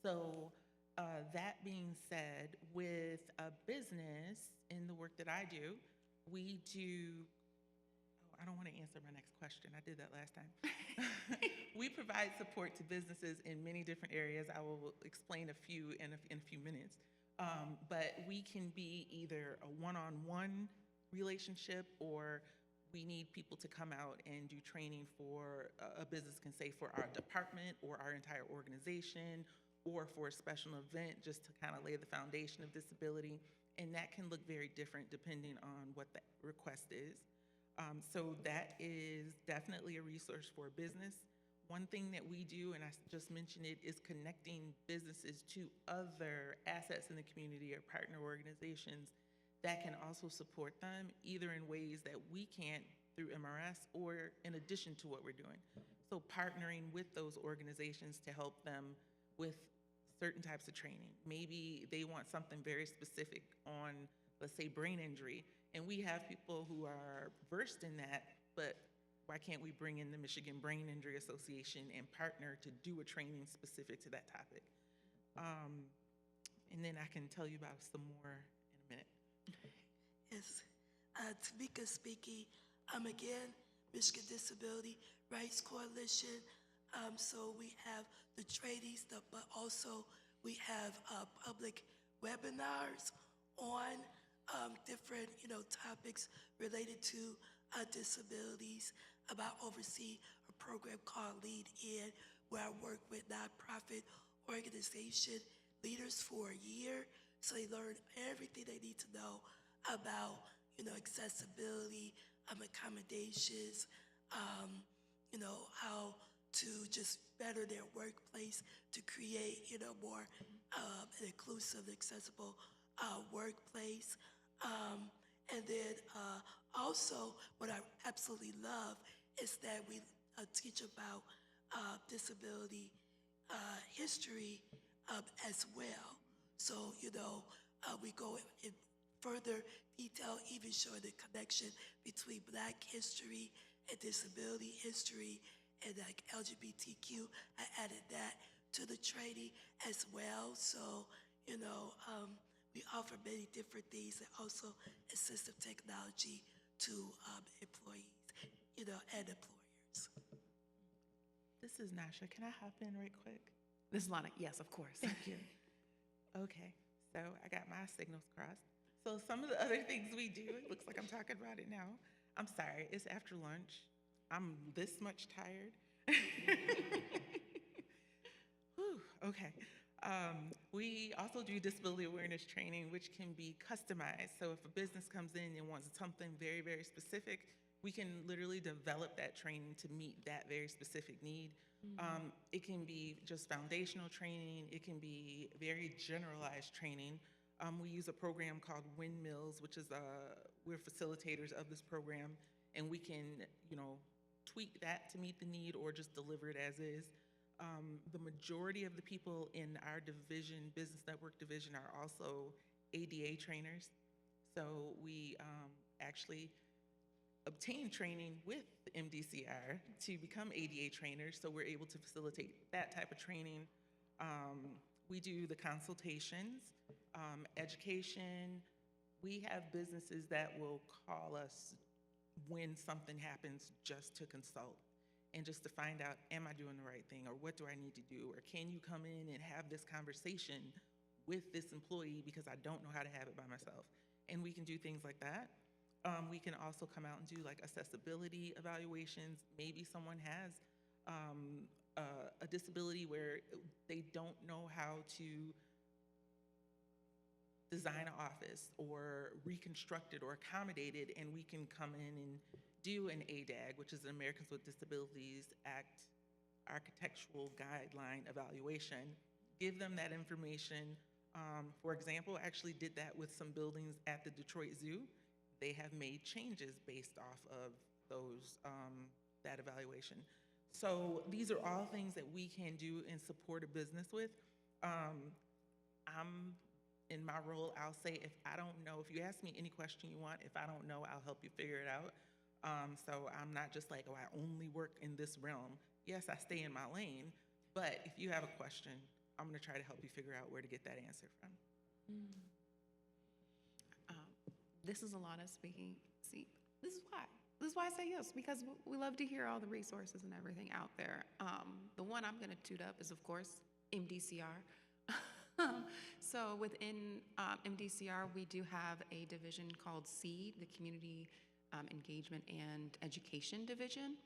So that being said, with a business in the work that I do, we do, I don't want to answer my next question. I did that last time. We provide support to businesses in many different areas. I will explain a few in a few minutes. But we can be either a one-on-one relationship, or we need people to come out and do training for a business, can say for our department or our entire organization, or for a special event just to kind of lay the foundation of disability. And that can look very different depending on what the request is. So that is definitely a resource for a business. One thing that we do, and I just mentioned it, is connecting businesses to other assets in the community or partner organizations that can also support them, either in ways that we can't through MRS or in addition to what we're doing. So partnering with those organizations to help them with certain types of training. Maybe they want something very specific on, let's say, brain injury, and we have people who are versed in that, but why can't we bring in the Michigan Brain Injury Association and partner to do a training specific to that topic? And then I can tell you about some more in a minute. Yes, Tameka speaking. Again, Michigan Disability Rights Coalition. So we have the trainees, but also we have public webinars on different, topics related to disabilities. About oversee a program called Lead In, where I work with nonprofit organization leaders for a year, so they learn everything they need to know about, accessibility, accommodations, how to just better their workplace to create, more an inclusive, accessible workplace. And then also, what I absolutely love is that we teach about disability history as well. So, we go in further detail, even showing the connection between Black history and disability history and like LGBTQ. I added that to the training as well. So, we offer many different things and also assistive technology to employees, and employers. This is Nacsha. Can I hop in right quick? This is Alannah. Yes, of course. Thank you. Okay, so I got my signals crossed. So some of the other things we do, it looks like I'm talking about it now. I'm sorry, it's after lunch. I'm this much tired. Whew, okay. We also do disability awareness training, which can be customized. So if a business comes in and wants something very, very specific, we can literally develop that training to meet that very specific need. It can be just foundational training. It can be very generalized training. We use a program called Windmills, which is, we're facilitators of this program, and we can, tweak that to meet the need or just deliver it as is. The majority of the people in our division, Business Network division, are also ADA trainers. So we actually obtain training with MDCR to become ADA trainers, so we're able to facilitate that type of training. We do the consultations, education. We have businesses that will call us when something happens just to consult and just to find out, am I doing the right thing, or what do I need to do, or can you come in and have this conversation with this employee because I don't know how to have it by myself. And we can do things like that. We can also come out and do like accessibility evaluations. Maybe someone has a disability where they don't know how to design an office or reconstruct it or accommodate it, and we can come in and do an ADAG, which is the Americans with Disabilities Act architectural guideline evaluation, give them that information. For example, I actually did that with some buildings at the Detroit Zoo. They have made changes based off of those, that evaluation. So these are all things that we can do and support a business with. I'm in my role, I'll say, if I don't know, if you ask me any question you want, if I don't know, I'll help you figure it out. So I'm not just like, oh, I only work in this realm. Yes, I stay in my lane, but if you have a question, I'm gonna try to help you figure out where to get that answer from. This is Alannah speaking. See, this is why. This is why I say yes, because we love to hear all the resources and everything out there. The one I'm gonna toot up is, of course, MDCR. So within MDCR, we do have a division called SEED, the Community Engagement and Education Division.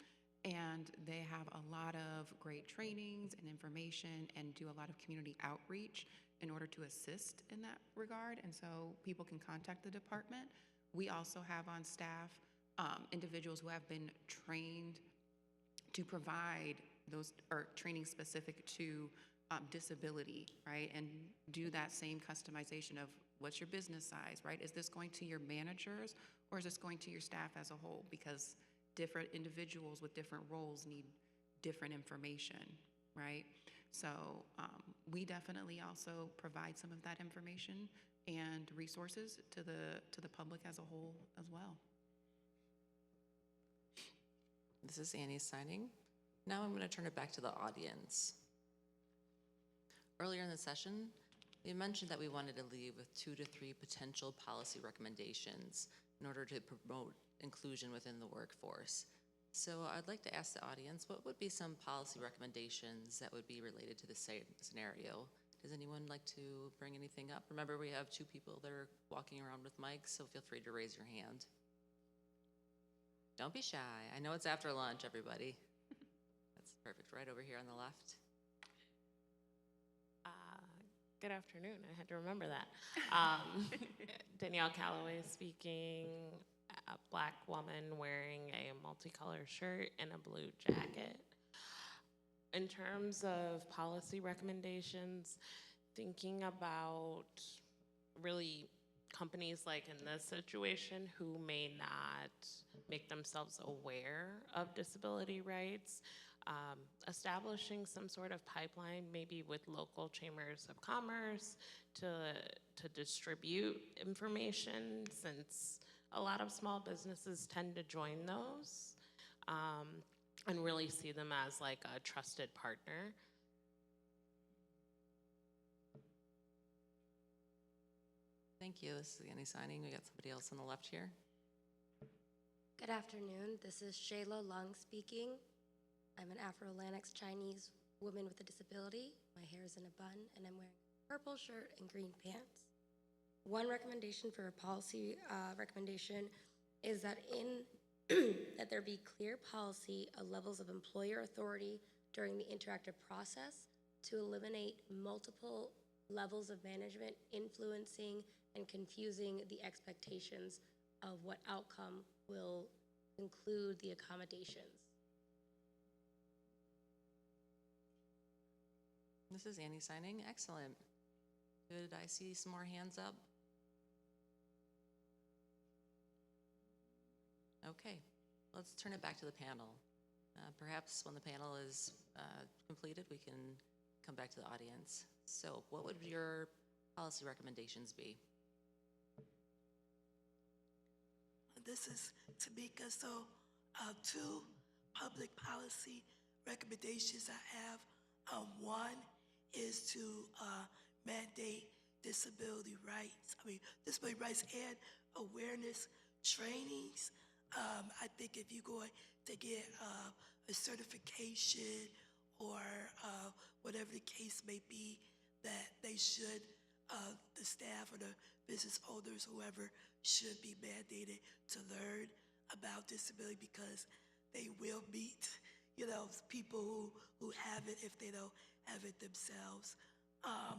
And they have a lot of great trainings and information and do a lot of community outreach in order to assist in that regard. And so people can contact the department. We also have on staff individuals who have been trained to provide those, or training specific to disability, right? And do that same customization of what's your business size, right? Is this going to your managers or is this going to your staff as a whole? Because different individuals with different roles need different information, right? So we definitely also provide some of that information and resources to the public as a whole as well. This is Annie signing. Now I'm going to turn it back to the audience. Earlier in the session, we mentioned that we wanted to leave with 2 to 3 potential policy recommendations in order to promote inclusion within the workforce. So I'd like to ask the audience, what would be some policy recommendations that would be related to the same scenario? Does anyone like to bring anything up? Remember, we have 2 people that are walking around with mics, so feel free to raise your hand. Don't be shy. I know it's after lunch, everybody. That's perfect. Right over here on the left. Good afternoon. I had to remember that. Danielle Calloway speaking, a Black woman wearing a multicolored shirt and a blue jacket. In terms of policy recommendations, thinking about really companies like in this situation who may not make themselves aware of disability rights, establishing some sort of pipeline, maybe with local chambers of commerce to distribute information, since a lot of small businesses tend to join those, and really see them as like a trusted partner. Thank you. This is Annie signing. We got somebody else on the left here. Good afternoon. This is Shayla Lung speaking. I'm an Afro-Latinx Chinese woman with a disability. My hair is in a bun, and I'm wearing a purple shirt and green pants. One recommendation for a policy recommendation is that that there be clear policy of levels of employer authority during the interactive process to eliminate multiple levels of management influencing and confusing the expectations of what outcome will include the accommodations. This is Annie signing. Excellent. Good. I see some more hands up. Okay, let's turn it back to the panel. Perhaps when the panel is completed, we can come back to the audience. So what would your policy recommendations be? This is Tameka. So 2 public policy recommendations I have. One is to mandate disability rights and awareness trainings. I think if you're going to get a certification or whatever the case may be, that they should, the staff or the business owners, whoever, should be mandated to learn about disability, because they will meet, people who have it if they don't have it themselves.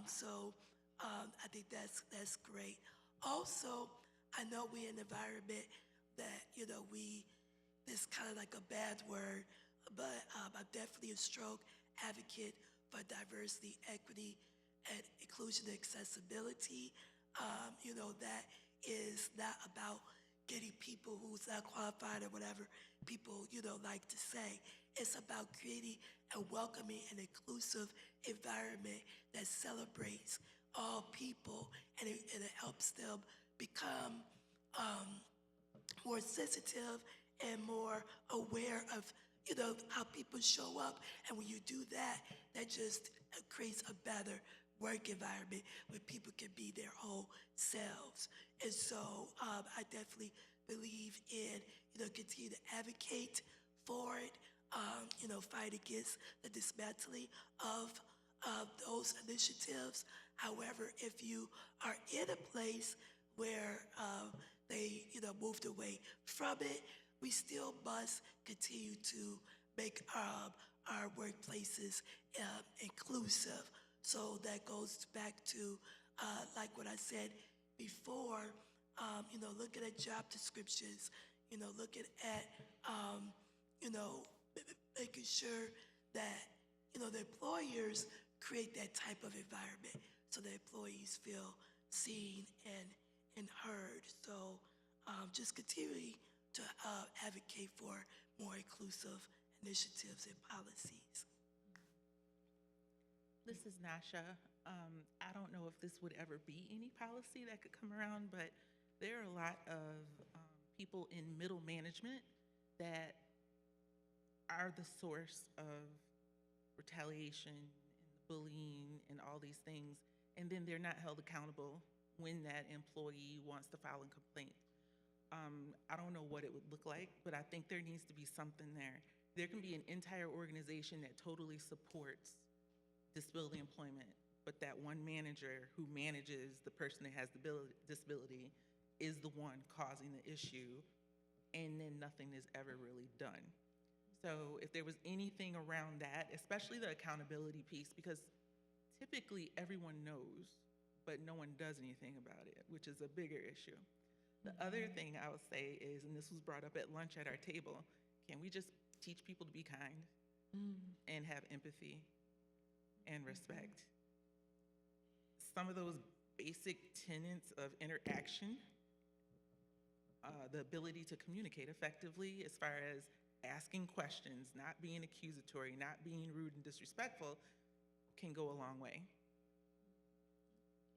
So I think that's great. Also, I know we're in an environment that, this kind of like a bad word, but I'm definitely a strong advocate for diversity, equity, and inclusion and accessibility. That is not about getting people who's not qualified or whatever people, like to say. It's about creating a welcoming and inclusive environment that celebrates all people, and it helps them become more sensitive and more aware of, how people show up. And when you do that, that just creates a better work environment where people can be their whole selves. And so I definitely believe in, continue to advocate for it, fight against the dismantling of those initiatives. However, if you are in a place where they, moved away from it, we still must continue to make our workplaces inclusive. So that goes back to, like what I said before, looking at job descriptions, looking at, making sure that, the employers create that type of environment so that employees feel seen and heard. So just continuing to advocate for more inclusive initiatives and policies. This is Nacsha. I don't know if this would ever be any policy that could come around, but there are a lot of people in middle management that are the source of retaliation and bullying and all these things, and then they're not held accountable when that employee wants to file a complaint. I don't know what it would look like, but I think there needs to be something there. There can be an entire organization that totally supports disability employment, but that one manager who manages the person that has the disability is the one causing the issue, and then nothing is ever really done. So if there was anything around that, especially the accountability piece, because typically everyone knows, but no one does anything about it, which is a bigger issue. The other thing I would say is, and this was brought up at lunch at our table, can we just teach people to be kind and have empathy and respect? Some of those basic tenets of interaction, the ability to communicate effectively as far as asking questions, not being accusatory, not being rude and disrespectful, can go a long way.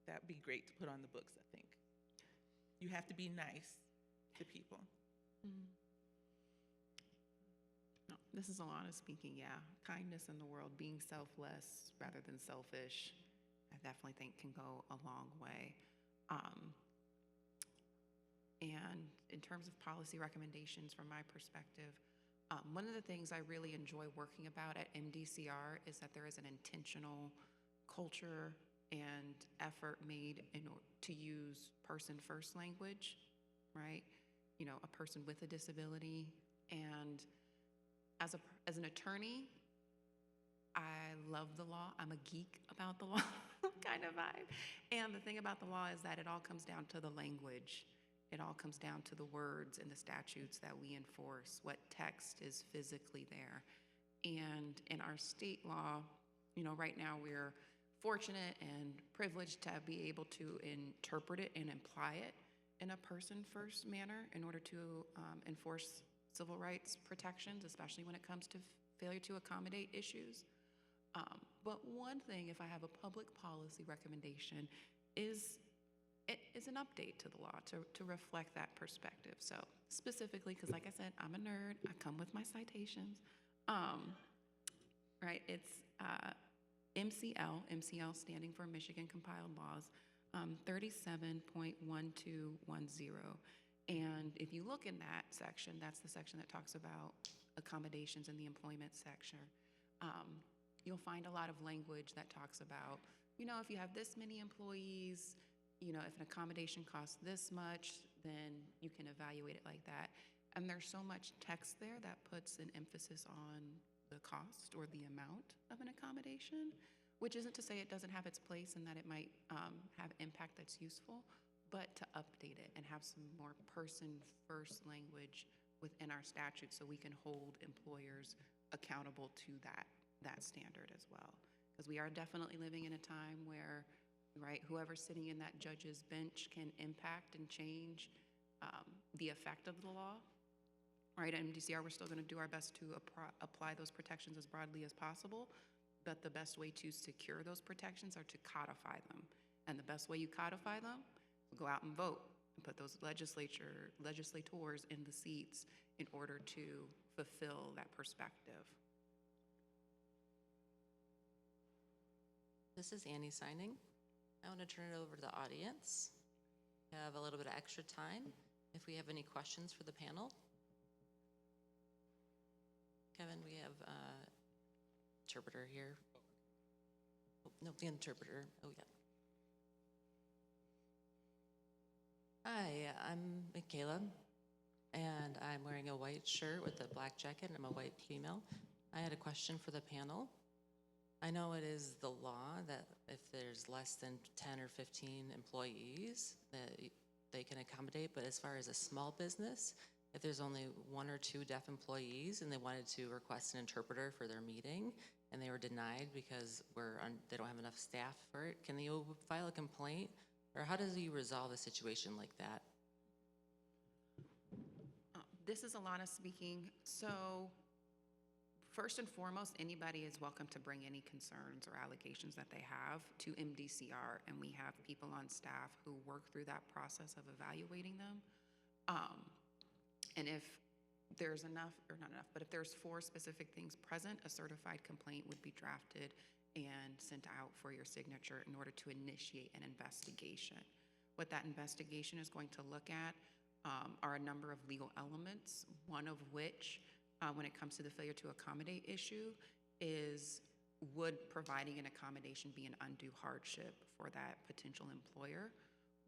That'd be great to put on the books, I think. You have to be nice to people. No, this is Alannah speaking, yeah. Kindness in the world, being selfless rather than selfish, I definitely think can go a long way. And in terms of policy recommendations from my perspective, one of the things I really enjoy working about at MDCR is that there is an intentional culture and effort made in order to use person-first language, right? A person with a disability. And as an attorney, I love the law. I'm a geek about the law kind of vibe. And the thing about the law is that it all comes down to the language. It all comes down to the words and the statutes that we enforce, what text is physically there. And in our state law, right now we're fortunate and privileged to be able to interpret it and apply it in a person-first manner in order to enforce civil rights protections, especially when it comes to failure to accommodate issues. But one thing, if I have a public policy recommendation, is an update to the law to reflect that perspective. So specifically, because like I said, I'm a nerd, I come with my citations. Right, it's MCL standing for Michigan Compiled Laws, 37.1210. And if you look in that section, that's the section that talks about accommodations in the employment section. You'll find a lot of language that talks about, if you have this many employees, if an accommodation costs this much, then you can evaluate it like that. And there's so much text there that puts an emphasis on the cost or the amount of an accommodation, which isn't to say it doesn't have its place and that it might have impact that's useful, but to update it and have some more person-first language within our statute so we can hold employers accountable to that standard as well. Because we are definitely living in a time where, right, whoever's sitting in that judge's bench can impact and change the effect of the law. Right, at MDCR, we're still going to do our best to apply those protections as broadly as possible, but the best way to secure those protections are to codify them. And the best way you codify them, go out and vote and put those legislators in the seats in order to fulfill that perspective. This is Annie signing. I want to turn it over to the audience. We have a little bit of extra time if we have any questions for the panel. Kevin, we have interpreter here. Oh, no, the interpreter. Oh, yeah. Hi, I'm Michaela. and I'm wearing a white shirt with a black jacket, and I'm a white female. I had a question for the panel. I know it is the law that if there's less than 10 or 15 employees, that they can accommodate, but as far as a small business, if there's only 1 or 2 deaf employees and they wanted to request an interpreter for their meeting and they were denied because they don't have enough staff for it, can you file a complaint? Or how does you resolve a situation like that? This is Alannah speaking. So first and foremost, anybody is welcome to bring any concerns or allegations that they have to MDCR, and we have people on staff who work through that process of evaluating them. And if there's enough, or not enough, but if there's 4 specific things present, a certified complaint would be drafted and sent out for your signature in order to initiate an investigation. What that investigation is going to look at are a number of legal elements, one of which, when it comes to the failure to accommodate issue, is would providing an accommodation be an undue hardship for that potential employer?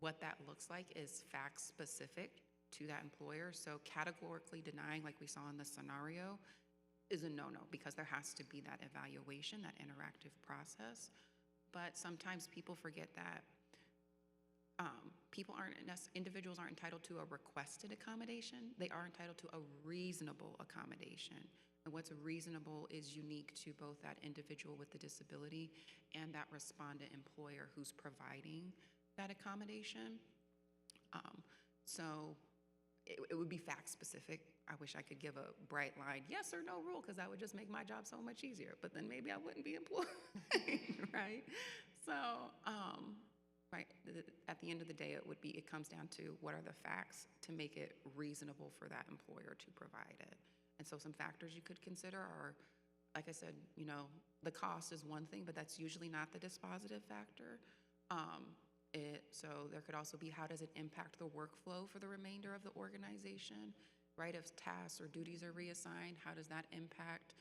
What that looks like is fact specific to that employer. So categorically denying, like we saw in the scenario, is a no-no because there has to be that evaluation, that interactive process. But sometimes people forget that individuals aren't entitled to a requested accommodation. They are entitled to a reasonable accommodation. And what's reasonable is unique to both that individual with the disability and that respondent employer who's providing that accommodation. So it would be fact specific. I wish I could give a bright line, yes or no rule, because that would just make my job so much easier. But then maybe I wouldn't be employed, right? So, right, at the end of the day, it comes down to what are the facts to make it reasonable for that employer to provide it. And so some factors you could consider are, like I said, the cost is one thing, but that's usually not the dispositive factor. So there could also be, how does it impact the workflow for the remainder of the organization, right? If tasks or duties are reassigned, how does that impact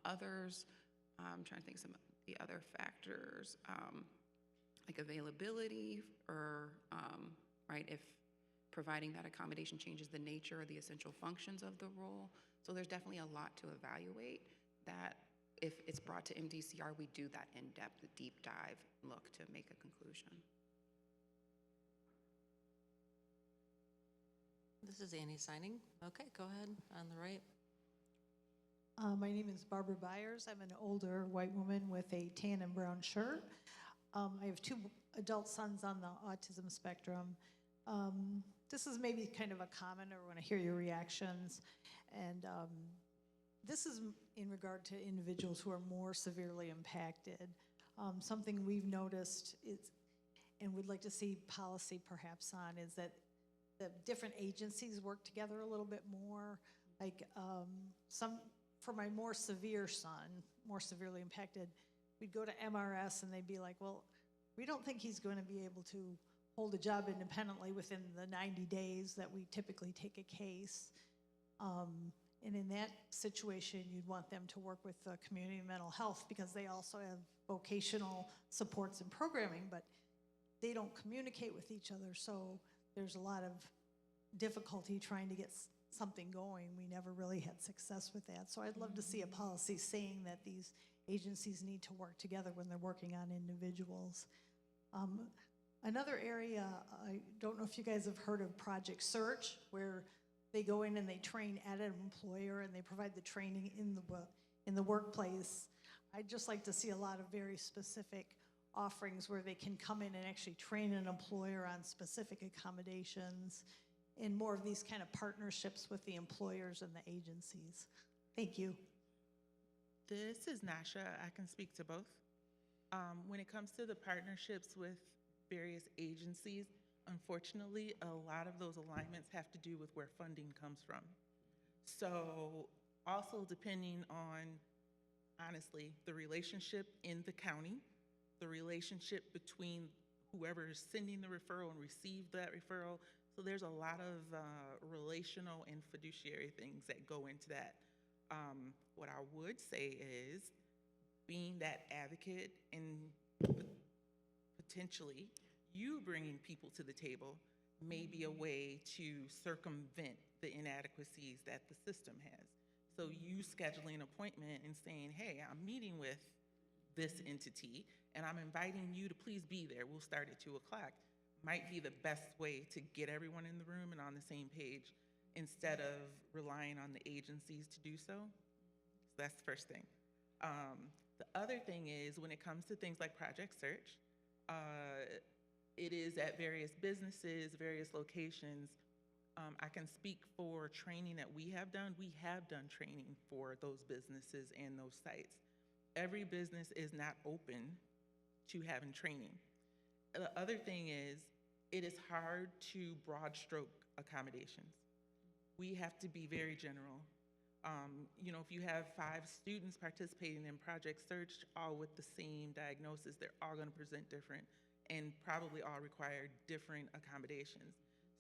others? I'm trying to think of some of the other factors, like availability, or, right, if providing that accommodation changes the nature or the essential functions of the role. So there's definitely a lot to evaluate that. If it's brought to MDCR, we do that in-depth, deep dive look to make a conclusion. This is Annie signing. Okay, go ahead, on the right. My name is Barbara Byers. I'm an older white woman with a tan and brown shirt. I have 2 adult sons on the autism spectrum. This is maybe kind of a comment, or want to hear your reactions. And this is in regard to individuals who are more severely impacted. Something we've noticed is, and would like to see policy perhaps on, is that the different agencies work together a little bit more. Like for my more severe son, more severely impacted, we'd go to MRS and they'd be like, well, we don't think he's going to be able to hold a job independently within the 90 days that we typically take a case. And in that situation, you'd want them to work with the community mental health, because they also have vocational supports and programming, but they don't communicate with each other. So there's a lot of difficulty trying to get something going. We never really had success with that. So I'd love to see a policy saying that these agencies need to work together when they're working on individuals. Another area, I don't know if you guys have heard of Project Search, where they go in and they train at an employer and they provide the training in the workplace. I'd just like to see a lot of very specific offerings where they can come in and actually train an employer on specific accommodations, and more of these kind of partnerships with the employers and the agencies. Thank you. This is Nacsha. I can speak to both. When it comes to the partnerships with various agencies, unfortunately, a lot of those alignments have to do with where funding comes from. So also depending on, honestly, the relationship in the county, the relationship between whoever is sending the referral and received that referral. So there's a lot of relational and fiduciary things that go into that. What I would say is being that advocate and potentially you bringing people to the table may be a way to circumvent the inadequacies that the system has. So you scheduling an appointment and saying, hey, I'm meeting with this entity and I'm inviting you to please be there. We'll start at 2 o'clock. Might be the best way to get everyone in the room and on the same page instead of relying on the agencies to do so. So that's the first thing. The other thing is when it comes to things like Project Search, it is at various businesses, various locations. I can speak for training that we have done. We have done training for those businesses and those sites. Every business is not open to having training. The other thing is, it is hard to broad stroke accommodations. We have to be very general. You know, if you have 5 students participating in Project Search, all with the same diagnosis, they're all gonna present different and probably all require different accommodations.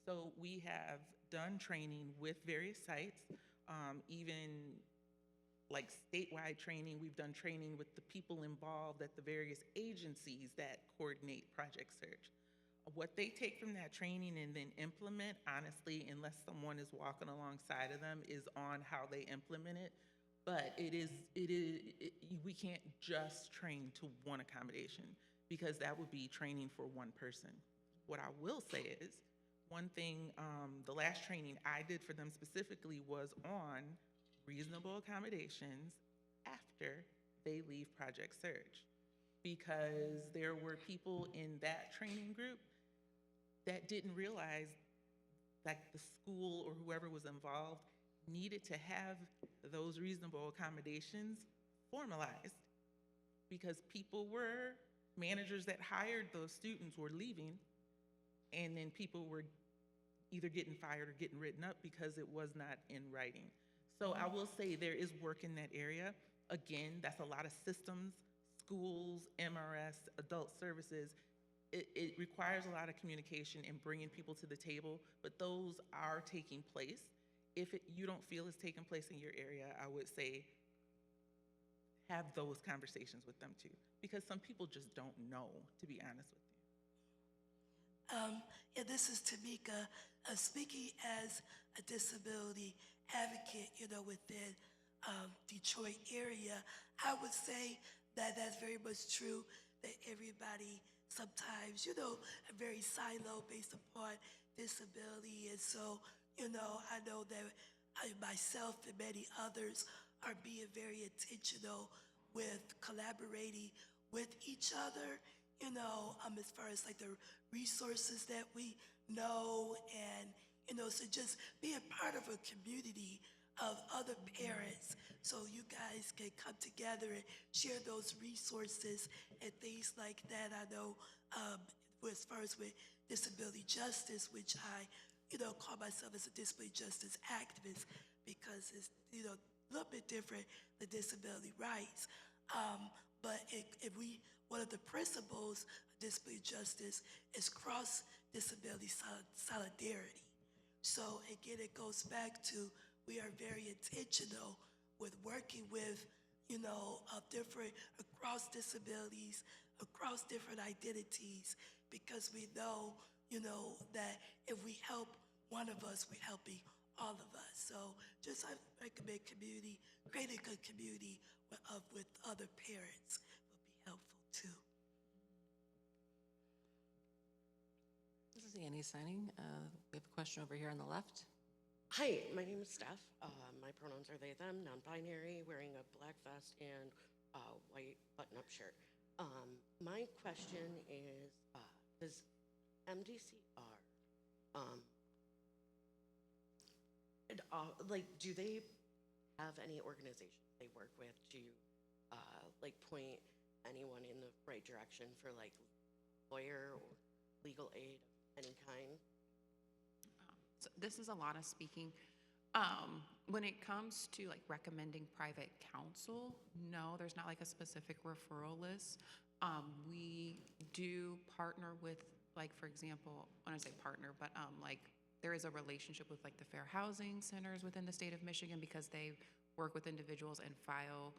So we have done training with various sites, even like statewide training. We've done training with the people involved at the various agencies that coordinate Project Search. What they take from that training and then implement, honestly, unless someone is walking alongside of them, is on how they implement it. But we can't just train to one accommodation because that would be training for one person. What I will say is, one thing, the last training I did for them specifically was on reasonable accommodations after they leave Project Search. Because there were people in that training group that didn't realize that the school or whoever was involved needed to have those reasonable accommodations formalized because managers that hired those students were leaving, and then people were either getting fired or getting written up because it was not in writing. So I will say there is work in that area. Again, that's a lot of systems, schools, MRS, adult services. It requires a lot of communication and bringing people to the table, but those are taking place. If you don't feel it's taking place in your area, I would say have those conversations with them too, because some people just don't know, to be honest with you. Yeah, this is Tameka, speaking as a disability advocate, within Detroit area. I would say that that's very much true, that everybody sometimes, are very siloed based upon disability. And so, I know that I myself and many others are being very intentional with collaborating with each other, as far as like the resources that we know, and, so just being part of a community of other parents so you guys can come together and share those resources and things like that. I know as far as with disability justice, which I, call myself as a disability justice activist because it's, a little bit different than disability rights. But one of the principles of disability justice is cross-disability solidarity. So again, it goes back to we are very intentional with working with, different, across disabilities, across different identities, because we know, that if we help one of us, we're helping all of us. So just I recommend creating a good community with other parents would be helpful too. This is Annie signing. We have a question over here on the left. Hi, my name is Steph. My pronouns are they, them, non-binary, wearing a black vest and a white button-up shirt. My question is, does MDCR, do they have any organizations they work with to, point anyone in the right direction for, lawyer or legal aid of any kind? So this is Alannah speaking. When it comes to recommending private counsel, no, there's not a specific referral list. We do partner with, for example, when I say partner, but there is a relationship with the fair housing centers within the state of Michigan because they work with individuals and file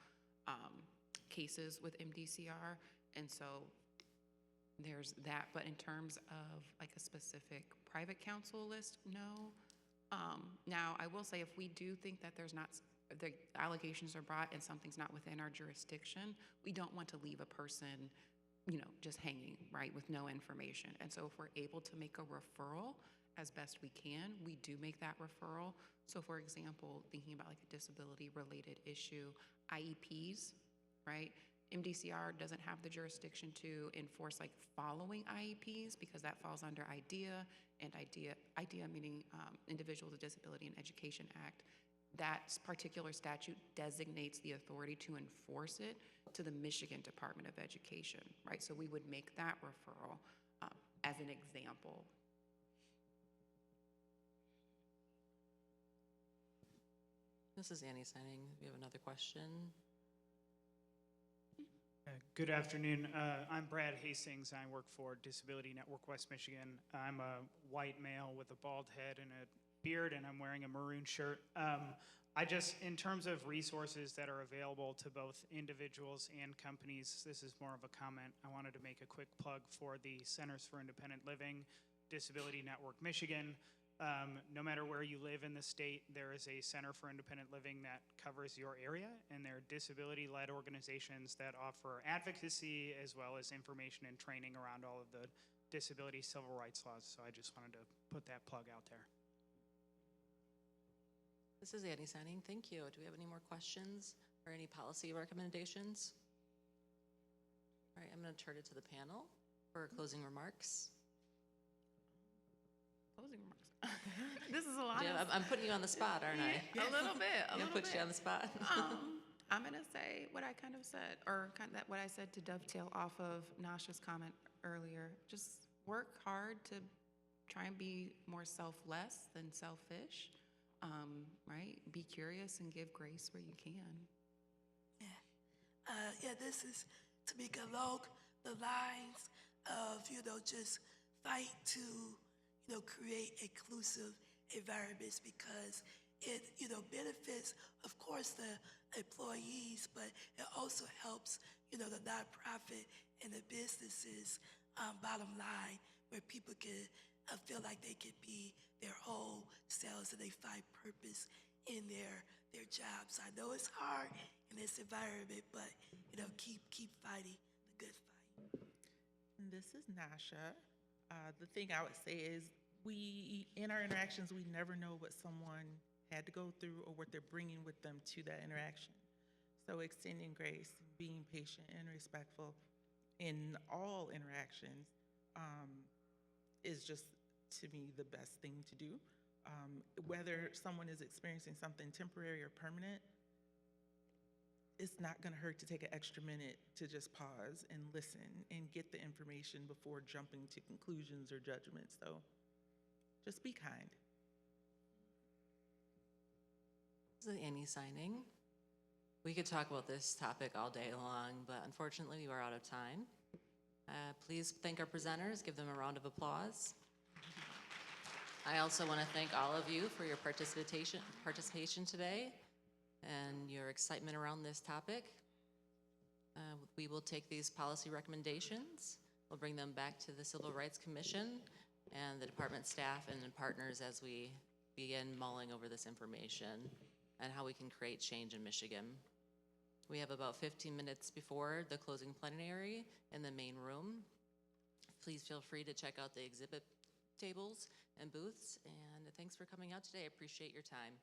cases with MDCR. And so there's that, but in terms of like a specific private counsel list, no. Now, I will say if we do think that there's not, the allegations are brought and something's not within our jurisdiction, we don't want to leave a person, you know, just hanging, right, with no information. And so if we're able to make a referral as best we can, we do make that referral. So for example, thinking about like a disability-related issue, IEPs, right? MDCR doesn't have the jurisdiction to enforce like following IEPs because that falls under IDEA, and IDEA meaning Individuals with Disability and Education Act. That particular statute designates the authority to enforce it to the Michigan Department of Education, right? So we would make that referral as an example. This is Annie signing. We have another question. Good afternoon. I'm Brad Hastings. I work for Disability Network West Michigan. I'm a white male with a bald head and a beard, and I'm wearing a maroon shirt. I just, in terms of resources that are available to both individuals and companies, this is more of a comment. I wanted to make a quick plug for the Centers for Independent Living, Disability Network Michigan. No matter where you live in the state, there is a Center for Independent Living that covers your area, and they're disability-led organizations that offer advocacy as well as information and training around all of the disability civil rights laws. So I just wanted to put that plug out there. This is Annie signing. Thank you. Do we have any more questions or any policy recommendations? All right, I'm going to turn it to the panel for closing remarks. Closing remarks. This is a lot. Yeah, I'm putting you on the spot, aren't I? A little bit. I'm going to put you on the spot. I'm going to say what I kind of said, or kind of what I said to dovetail off of Nacsha's comment earlier. Just work hard to try and be more selfless than selfish, right? Be curious and give grace where you can. Yeah, this is Tameka along the lines of, just fight to, create inclusive environments because it, benefits, of course, the employees, but it also helps, the nonprofit and the businesses, bottom line, where people can feel like they can be their whole selves and they find purpose in their jobs. I know it's hard in this environment, but, keep fighting the good fight. This is Nacsha. The thing I would say is in our interactions, we never know what someone had to go through or what they're bringing with them to that interaction. So extending grace, being patient and respectful in all interactions is just, to me, the best thing to do. Whether someone is experiencing something temporary or permanent, it's not going to hurt to take an extra minute to just pause and listen and get the information before jumping to conclusions or judgments. So just be kind. This is Annie signing. We could talk about this topic all day long, but unfortunately we are out of time. Please thank our presenters. Give them a round of applause. I also want to thank all of you for your participation today and your excitement around this topic. We will take these policy recommendations. We'll bring them back to the Civil Rights Commission and the department staff and partners as we begin mulling over this information and how we can create change in Michigan. We have about 15 minutes before the closing plenary in the main room. Please feel free to check out the exhibit tables and booths, and thanks for coming out today. I appreciate your time.